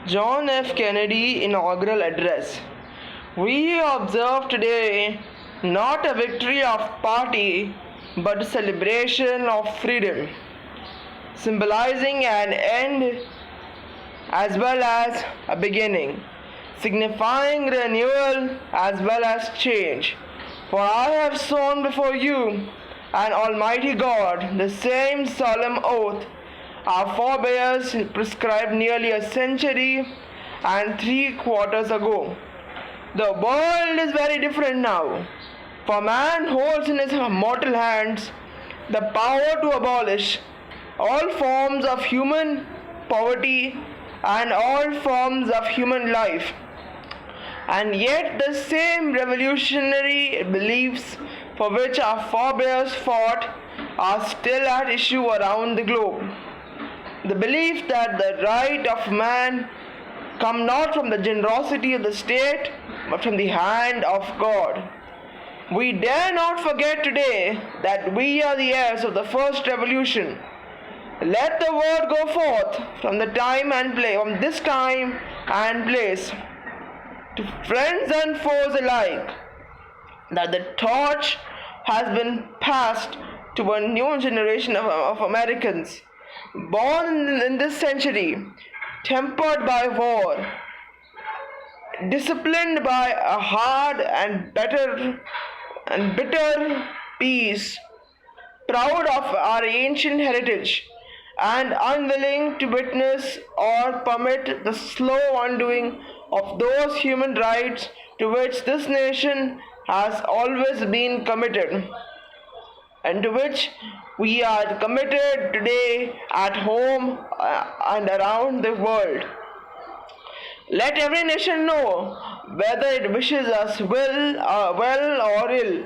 John F. Kennedy Inaugural Address. We observe today not a victory of party but a celebration of freedom, symbolizing an end as well as a beginning, signifying renewal as well as change. For I have sworn before you, and Almighty God, the same solemn oath our forebears prescribed nearly a century and 3/4 ago. The world is very different now, for man holds in his mortal hands the power to abolish all forms of human poverty and all forms of human life. And yet the same revolutionary beliefs for which our forebears fought are still at issue around the globe. The belief that the right of man come not from the generosity of the state but from the hand of God. We dare not forget today that we are the heirs of the first revolution. Let the word go forth from this time and place to friends and foes alike that the torch has been passed to a new generation of Americans born in this century, tempered by war, disciplined by a hard and bitter peace, proud of our ancient heritage, and unwilling to witness or permit the slow undoing of those human rights to which this nation has always been committed, and to which we are committed today at home and around the world. Let every nation know, whether it wishes us well or ill,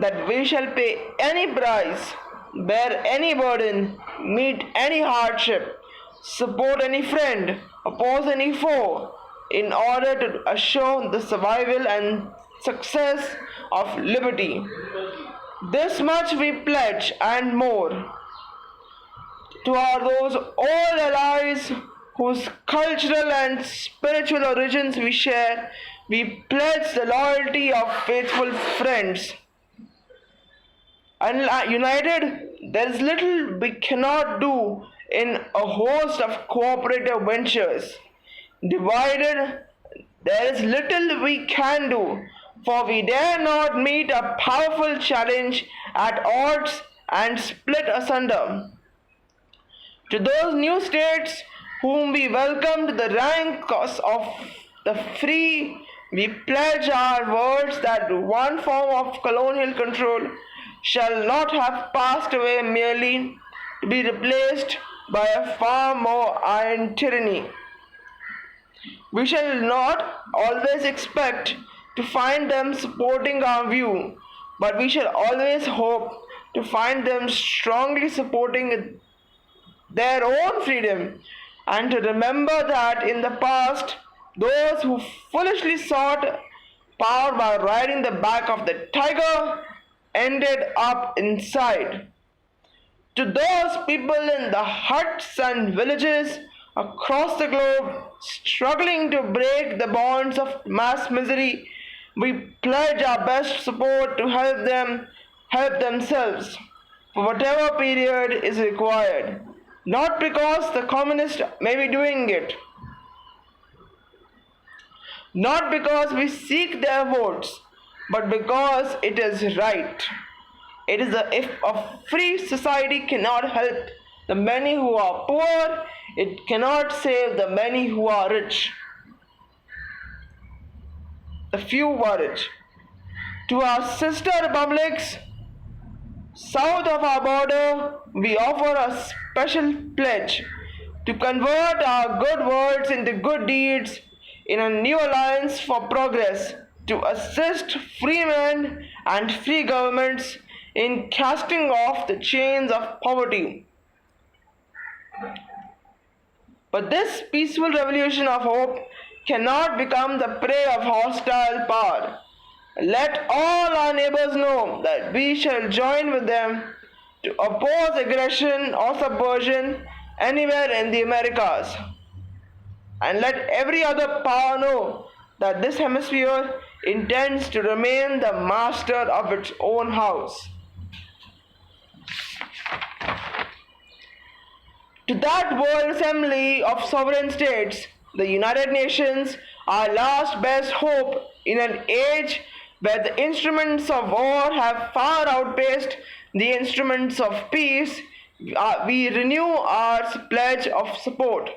that we shall pay any price, bear any burden, meet any hardship, support any friend, oppose any foe, in order to assure the survival and success of liberty. This much we pledge and more. To those old allies whose cultural and spiritual origins we share, we pledge the loyalty of faithful friends. United, there is little we cannot do in a host of cooperative ventures. Divided, there is little we can do, for we dare not meet a powerful challenge at odds and split asunder. To those new states whom we welcome to the rank of the free, we pledge our words that one form of colonial control shall not have passed away merely to be replaced by a far more iron tyranny. We shall not always expect to find them supporting our view, but we shall always hope to find them strongly supporting their own freedom, and to remember that in the past, those who foolishly sought power by riding the back of the tiger ended up inside. To those people in the huts and villages across the globe struggling to break the bonds of mass misery, we pledge our best support to help them help themselves for whatever period is required. Not because the communists may be doing it, not because we seek their votes, but because it is right. If a free society cannot help the many who are poor, it cannot save the many who are rich. The few were rich. To our sister republics south of our border, we offer a special pledge to convert our good words into good deeds in a new alliance for progress, to assist free men and free governments in casting off the chains of poverty. But this peaceful revolution of hope cannot become the prey of hostile power. Let all our neighbors know that we shall join with them to oppose aggression or subversion anywhere in the Americas. and let every other power know that this hemisphere intends to remain the master of its own house. To that World Assembly of Sovereign States, the United Nations, our last best hope in an age where the instruments of war have far outpaced the instruments of peace, we renew our pledge of support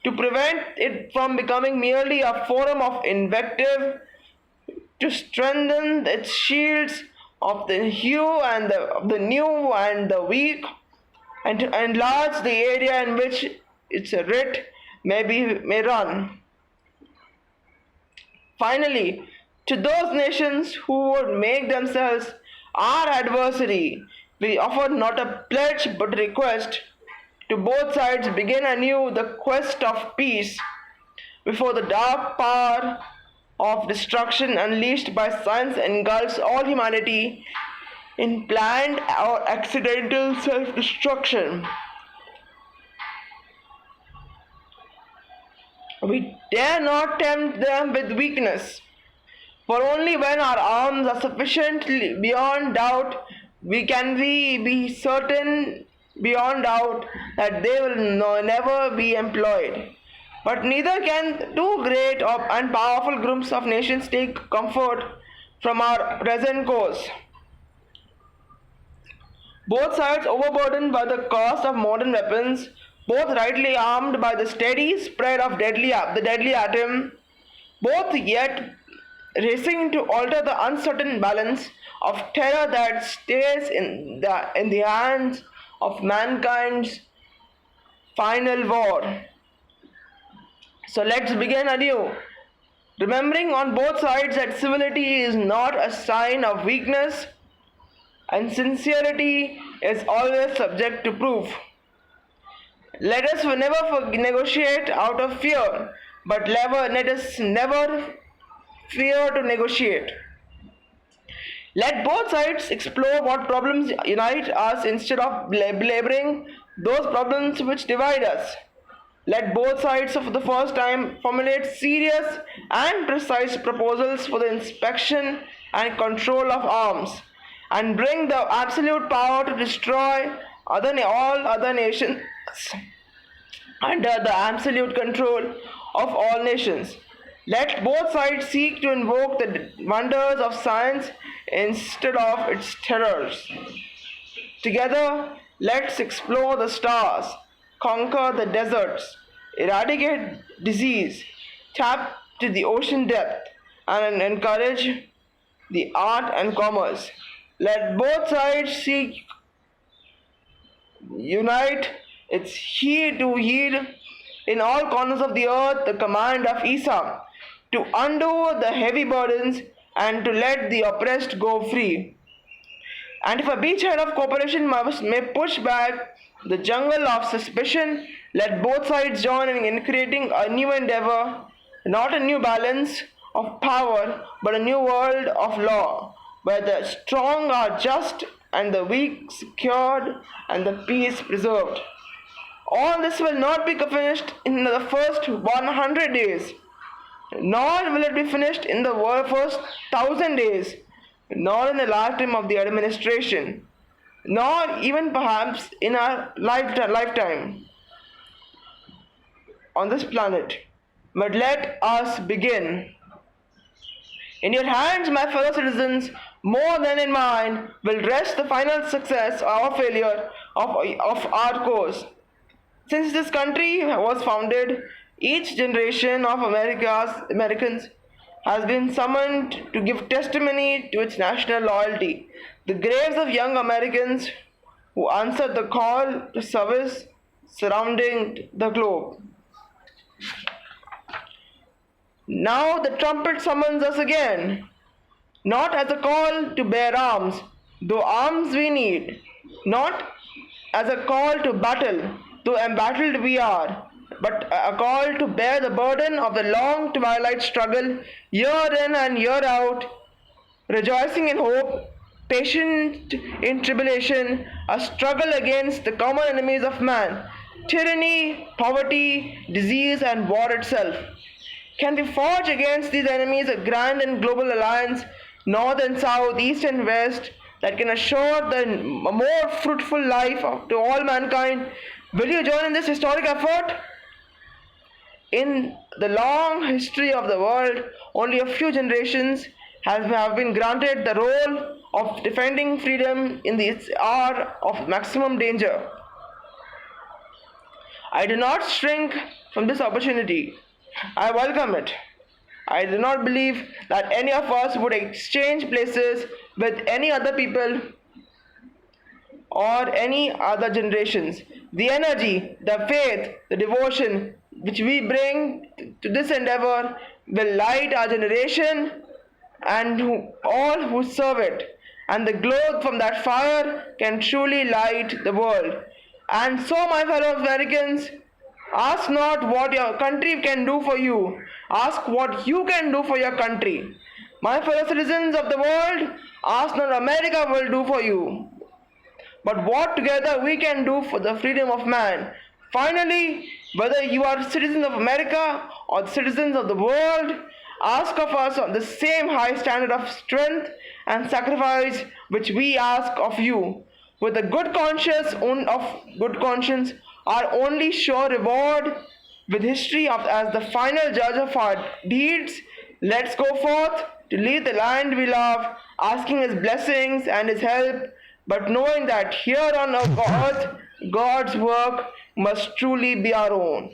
to prevent it from becoming merely a forum of invective, to strengthen its shields of the new and the weak, and to enlarge the area in which its writ may run. Finally, to those nations who would make themselves our adversary, we offer not a pledge but a request to both sides begin anew the quest of peace before the dark power of destruction unleashed by science engulfs all humanity in planned or accidental self destruction. We dare not tempt them with weakness, for only when our arms are sufficiently beyond doubt can we be certain beyond doubt that they will never be employed. But neither can two great and powerful groups of nations take comfort from our present course. Both sides overburdened by the cost of modern weapons, both rightly armed by the steady spread of the deadly atom, both yet racing to alter the uncertain balance of terror that stays in the hands of mankind's final war. So let's begin anew, remembering on both sides that civility is not a sign of weakness and sincerity is always subject to proof. Let us never negotiate out of fear, but let us never fear to negotiate. Let both sides explore what problems unite us instead of belaboring those problems which divide us. Let both sides for the first time formulate serious and precise proposals for the inspection and control of arms, and bring the absolute power to destroy all other nations under the absolute control of all nations. Let both sides seek to invoke the wonders of science instead of its terrors. Together, let's explore the stars, conquer the deserts, eradicate disease, tap to the ocean depth, and encourage the art and commerce. Let both sides seek unite its heed to heed in all corners of the earth the command of Isa to undo the heavy burdens and to let the oppressed go free. And if a beachhead of cooperation may push back the jungle of suspicion, let both sides join in creating a new endeavor, not a new balance of power, but a new world of law, where the strong are just and the weak secured and the peace preserved. All this will not be finished in the first 100 days, nor will it be finished in the first 1,000 days, nor in the lifetime of the administration, nor even perhaps in our lifetime on this planet. But let us begin. In your hands, my fellow citizens, more than in mine, will rest the final success or failure of our course. Since this country was founded, each generation of Americans has been summoned to give testimony to its national loyalty. The graves of young Americans who answered the call to service surrounding the globe. Now the trumpet summons us again, not as a call to bear arms, though arms we need, not as a call to battle, though embattled we are, but a call to bear the burden of the long twilight struggle, year in and year out, rejoicing in hope, patient in tribulation, a struggle against the common enemies of man, Tyranny, poverty, disease, and war itself. Can we forge against these enemies a grand and global alliance, north and south, east and west, that can assure a more fruitful life to all mankind? Will you join in this historic effort? In the long history of the world, only a few generations have been granted the role of defending freedom in this hour of maximum danger. I do not shrink from this opportunity. I welcome it. I do not believe that any of us would exchange places with any other people or any other generations. The energy, the faith, the devotion which we bring to this endeavor will light our generation and all who serve it. And the glow from that fire can truly light the world. And so, my fellow Americans, ask not what your country can do for you, ask what you can do for your country. My fellow citizens of the world, ask not what America will do for you, but what together we can do for the freedom of man. Finally, whether you are citizens of America or citizens of the world, ask of us on the same high standard of strength and sacrifice which we ask of you. With a good conscience, our only sure reward, with history as the final judge of our deeds, let's go forth to lead the land we love, asking His blessings and His help, but knowing that here on earth, God's work must truly be our own.